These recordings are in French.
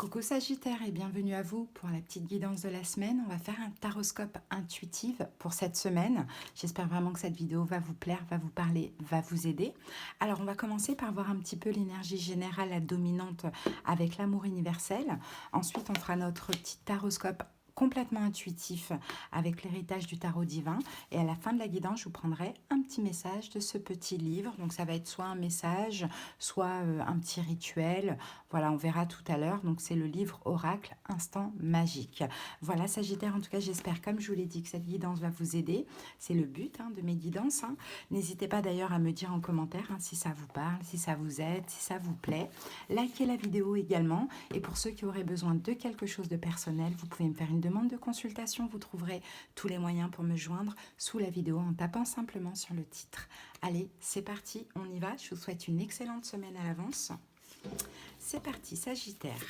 Coucou Sagittaire et bienvenue à vous pour la petite guidance de la semaine. On va faire un taroscope intuitif pour cette semaine. J'espère vraiment que cette vidéo va vous plaire, va vous parler, va vous aider. Alors on va commencer par voir un petit peu l'énergie générale, la dominante avec l'amour universel. Ensuite on fera notre petit taroscope complètement intuitif avec l'héritage du tarot divin, et à la fin de la guidance je vous prendrai un petit message de ce petit livre. Donc ça va être soit un message, soit un petit rituel. Voilà, on verra tout à l'heure. Donc c'est le livre Oracle Instant Magique. Voilà Sagittaire, en tout cas j'espère, comme je vous l'ai dit, que cette guidance va vous aider. C'est le but de mes guidances. N'hésitez pas d'ailleurs à me dire en commentaire si ça vous parle, si ça vous aide, si ça vous plaît. Likez la vidéo également, et pour ceux qui auraient besoin de quelque chose de personnel, vous pouvez me faire une demande de consultation. Vous trouverez tous les moyens pour me joindre sous la vidéo en tapant simplement sur le titre. Allez, c'est parti, on y va. Je vous souhaite une excellente semaine à l'avance. C'est parti, Sagittaire.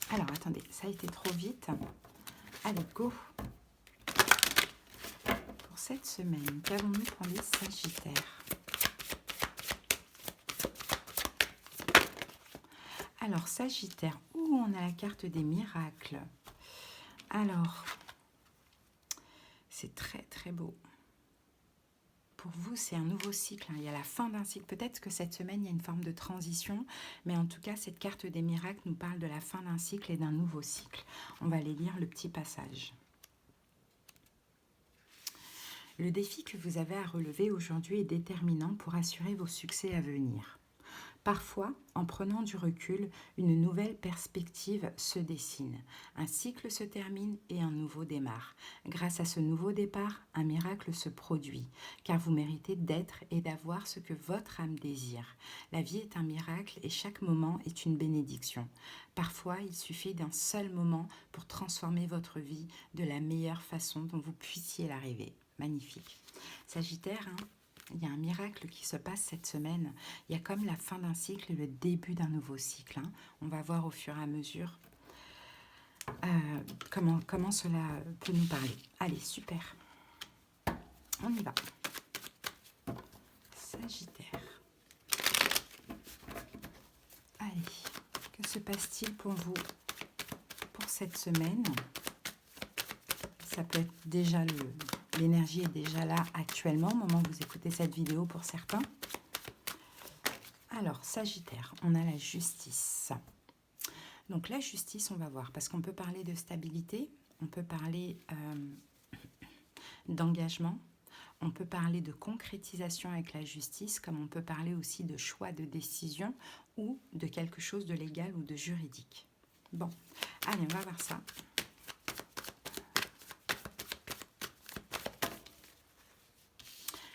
Alors, attendez, ça a été trop vite. Allez, go. Pour cette semaine, qu'avons-nous pour les Sagittaires? Alors, Sagittaire, on a la carte des miracles. Alors, c'est très très beau. Pour vous, c'est un nouveau cycle. Il y a la fin d'un cycle. Peut-être que cette semaine, il y a une forme de transition. Mais en tout cas, cette carte des miracles nous parle de la fin d'un cycle et d'un nouveau cycle. On va aller lire le petit passage. Le défi que vous avez à relever aujourd'hui est déterminant pour assurer vos succès à venir. Parfois, en prenant du recul, une nouvelle perspective se dessine. Un cycle se termine et un nouveau démarre. Grâce à ce nouveau départ, un miracle se produit, car vous méritez d'être et d'avoir ce que votre âme désire. La vie est un miracle et chaque moment est une bénédiction. Parfois, il suffit d'un seul moment pour transformer votre vie de la meilleure façon dont vous puissiez l'arriver. Magnifique. Sagittaire, il y a un miracle qui se passe cette semaine. Il y a comme la fin d'un cycle et le début d'un nouveau cycle. On va voir au fur et à mesure comment cela peut nous parler. Allez, super. On y va. Sagittaire. Allez, que se passe-t-il pour vous pour cette semaine? Ça peut être déjà l'énergie est déjà là actuellement au moment où vous écoutez cette vidéo pour certains. Alors, Sagittaire, on a la justice. Donc la justice, on va voir, parce qu'on peut parler de stabilité, on peut parler d'engagement, on peut parler de concrétisation avec la justice, comme on peut parler aussi de choix de décision ou de quelque chose de légal ou de juridique. Bon, allez, on va voir ça.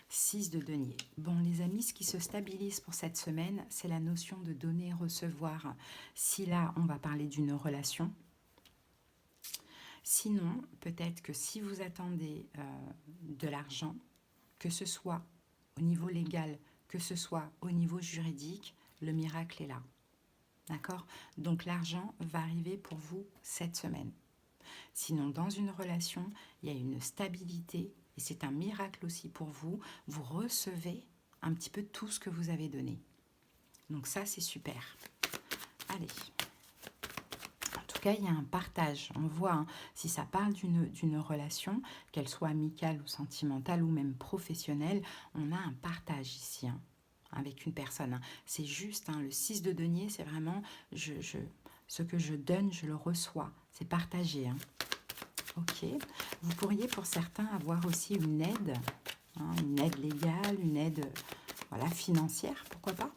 6 de denier. Bon, les amis, ce qui se stabilise pour cette semaine, c'est la notion de donner et recevoir. Si là, on va parler d'une relation. Sinon, peut-être que si vous attendez de l'argent, que ce soit au niveau légal, que ce soit au niveau juridique, le miracle est là. D'accord? Donc l'argent va arriver pour vous cette semaine. Sinon, dans une relation, il y a une stabilité et c'est un miracle aussi pour vous. Vous recevez un petit peu tout ce que vous avez donné. Donc ça, c'est super. Allez. En tout cas, il y a un partage. On voit, si ça parle d'une relation, qu'elle soit amicale ou sentimentale ou même professionnelle, on a un partage ici avec une personne. C'est juste, le 6 de denier, c'est vraiment ce que je donne, je le reçois. C'est partagé. Ok. Vous pourriez pour certains avoir aussi une aide légale, une aide financière, pourquoi pas.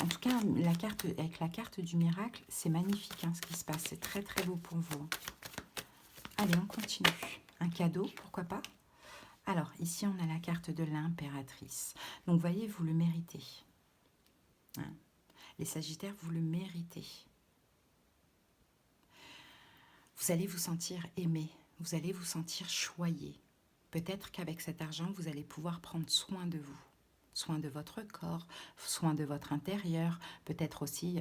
En tout cas, avec la carte du miracle, c'est magnifique ce qui se passe. C'est très très beau pour vous. Allez, on continue. Un cadeau, pourquoi pas. Alors, ici, on a la carte de l'impératrice. Donc, voyez, vous le méritez. Les Sagittaires, vous le méritez. Vous allez vous sentir aimé. Vous allez vous sentir choyé. Peut-être qu'avec cet argent, vous allez pouvoir prendre soin de vous. Soin de votre corps, soin de votre intérieur, peut-être aussi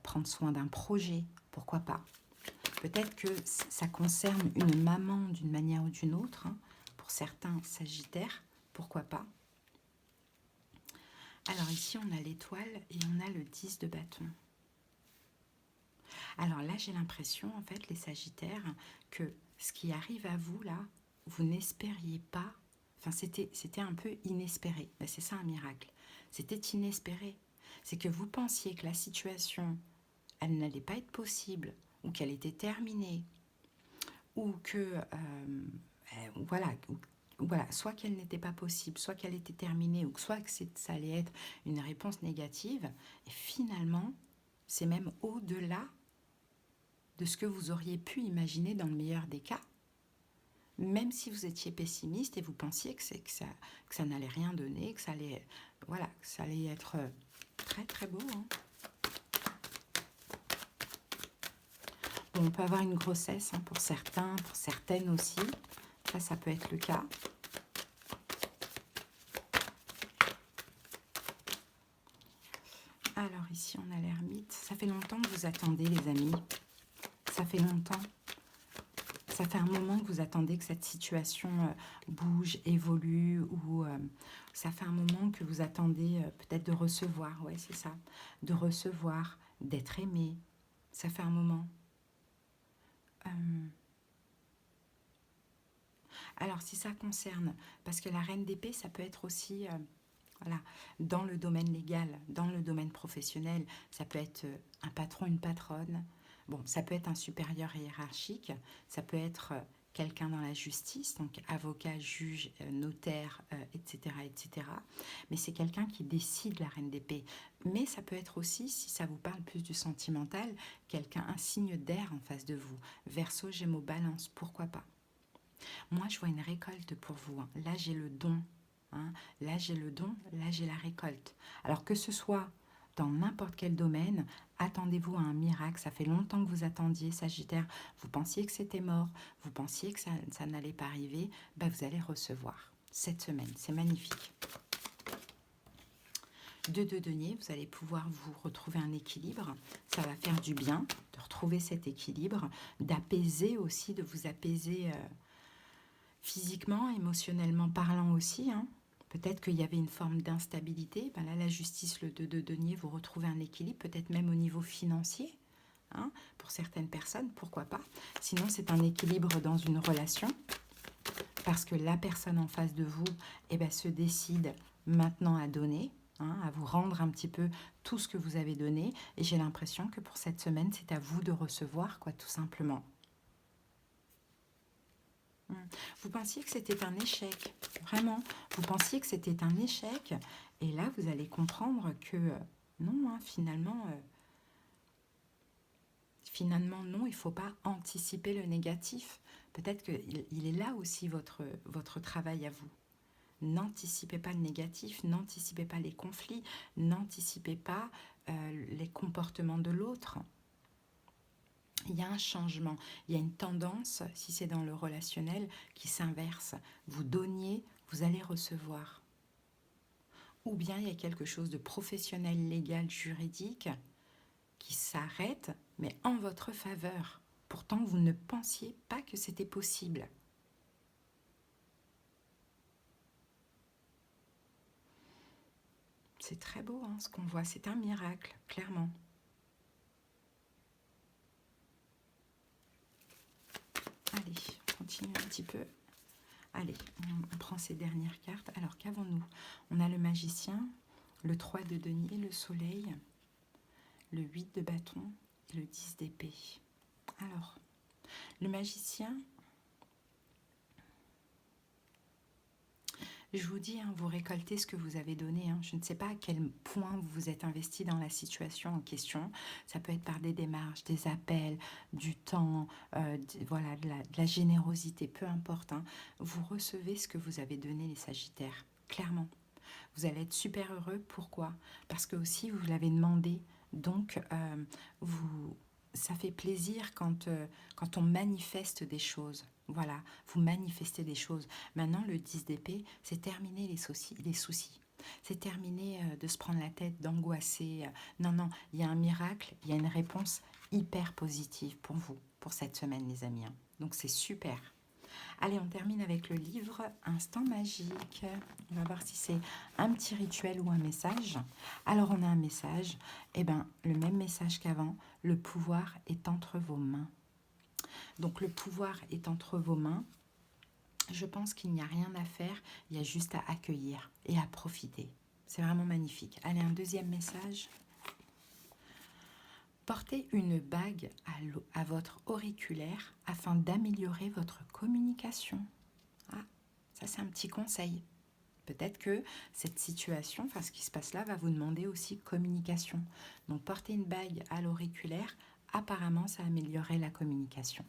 prendre soin d'un projet, pourquoi pas. Peut-être que ça concerne une maman d'une manière ou d'une autre, pour certains Sagittaires, pourquoi pas. Alors ici, on a l'étoile et on a le 10 de bâton. Alors là, j'ai l'impression, en fait, les Sagittaires, que ce qui arrive à vous, là, vous n'espériez pas. Enfin, c'était un peu inespéré. Ben, c'est ça un miracle. C'était inespéré. C'est que vous pensiez que la situation, elle n'allait pas être possible, ou qu'elle était terminée, ou que, voilà, voilà, soit qu'elle n'était pas possible, soit qu'elle était terminée, ou soit que ça allait être une réponse négative. Et finalement, c'est même au-delà de ce que vous auriez pu imaginer dans le meilleur des cas. Même si vous étiez pessimiste et vous pensiez que ça n'allait rien donner, que ça allait, voilà, que ça allait être très très beau. Hein. Bon, on peut avoir une grossesse hein, pour certains, pour certaines aussi. Ça peut être le cas. Alors ici, on a l'ermite. Ça fait longtemps que vous attendez, les amis. Ça fait longtemps. Ça fait un moment que vous attendez que cette situation bouge, évolue, ou ça fait un moment que vous attendez peut-être de recevoir, ouais, c'est ça, de recevoir, d'être aimé. Ça fait un moment. Alors, si ça concerne, parce que la reine d'épée, ça peut être aussi, voilà, dans le domaine légal, dans le domaine professionnel, ça peut être un patron, une patronne. Bon, ça peut être un supérieur hiérarchique, ça peut être quelqu'un dans la justice, donc avocat, juge, notaire, etc., etc. Mais c'est quelqu'un qui décide, la reine d'épée. Mais ça peut être aussi, si ça vous parle plus du sentimental, quelqu'un, un signe d'air en face de vous. Verseau, Gémeaux, Balance, pourquoi pas. Moi, je vois une récolte pour vous. Hein. Là, j'ai le don. Hein. Là, j'ai le don. Là, j'ai la récolte. Alors que ce soit dans n'importe quel domaine, attendez-vous à un miracle. Ça fait longtemps que vous attendiez, Sagittaire. Vous pensiez que c'était mort. Vous pensiez que ça n'allait pas arriver. Ben, vous allez recevoir cette semaine. C'est magnifique. De denier, vous allez pouvoir vous retrouver un équilibre. Ça va faire du bien de retrouver cet équilibre, d'apaiser aussi, de vous apaiser physiquement, émotionnellement parlant aussi. Hein. Peut-être qu'il y avait une forme d'instabilité. Ben là, la justice, le 2 de denier, vous retrouvez un équilibre, peut-être même au niveau financier. Hein, pour certaines personnes, pourquoi pas. Sinon, c'est un équilibre dans une relation, parce que la personne en face de vous eh ben, se décide maintenant à donner, hein, à vous rendre un petit peu tout ce que vous avez donné. Et j'ai l'impression que pour cette semaine, c'est à vous de recevoir, quoi, tout simplement. Vous pensiez que c'était un échec, vraiment. Vous pensiez que c'était un échec. Et là, vous allez comprendre que non, hein, finalement, non, il ne faut pas anticiper le négatif. Peut-être qu'il est là aussi votre travail à vous. N'anticipez pas le négatif, n'anticipez pas les conflits, n'anticipez pas les comportements de l'autre. Il y a un changement, il y a une tendance, si c'est dans le relationnel, qui s'inverse. Vous donniez, vous allez recevoir. Ou bien il y a quelque chose de professionnel, légal, juridique qui s'arrête, mais en votre faveur. Pourtant, vous ne pensiez pas que c'était possible. C'est très beau hein, ce qu'on voit, c'est un miracle, clairement. Allez, on continue un petit peu. Allez, on prend ces dernières cartes. Alors, qu'avons-nous? On a le magicien, le 3 de denier, le soleil, le 8 de bâton et le 10 d'épée. Alors, le magicien, je vous dis, hein, vous récoltez ce que vous avez donné. Hein. Je ne sais pas à quel point vous vous êtes investi dans la situation en question. Ça peut être par des démarches, des appels, du temps, voilà, de la générosité, peu importe. Hein. Vous recevez ce que vous avez donné, les Sagittaires, clairement. Vous allez être super heureux. Pourquoi? Parce que aussi, vous l'avez demandé. Donc, ça fait plaisir quand on manifeste des choses. Voilà, vous manifestez des choses. Maintenant, le 10 d'épée, c'est terminer les soucis. C'est terminer de se prendre la tête, d'angoisser. Non, non, il y a un miracle, il y a une réponse hyper positive pour vous, pour cette semaine, les amis. Hein. Donc, c'est super. Allez, on termine avec le livre Instant magique. On va voir si c'est un petit rituel ou un message. Alors, on a un message. Eh bien, le même message qu'avant. Le pouvoir est entre vos mains. Donc, le pouvoir est entre vos mains. Je pense qu'il n'y a rien à faire. Il y a juste à accueillir et à profiter. C'est vraiment magnifique. Allez, un deuxième message. Portez une bague à votre auriculaire afin d'améliorer votre communication. Ah, ça c'est un petit conseil. Peut-être que cette situation, enfin ce qui se passe là, va vous demander aussi communication. Donc porter une bague à l'auriculaire, apparemment ça améliorerait la communication.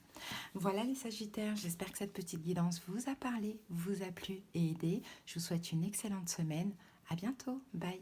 Voilà les Sagittaires, j'espère que cette petite guidance vous a parlé, vous a plu et aidé. Je vous souhaite une excellente semaine. À bientôt, bye.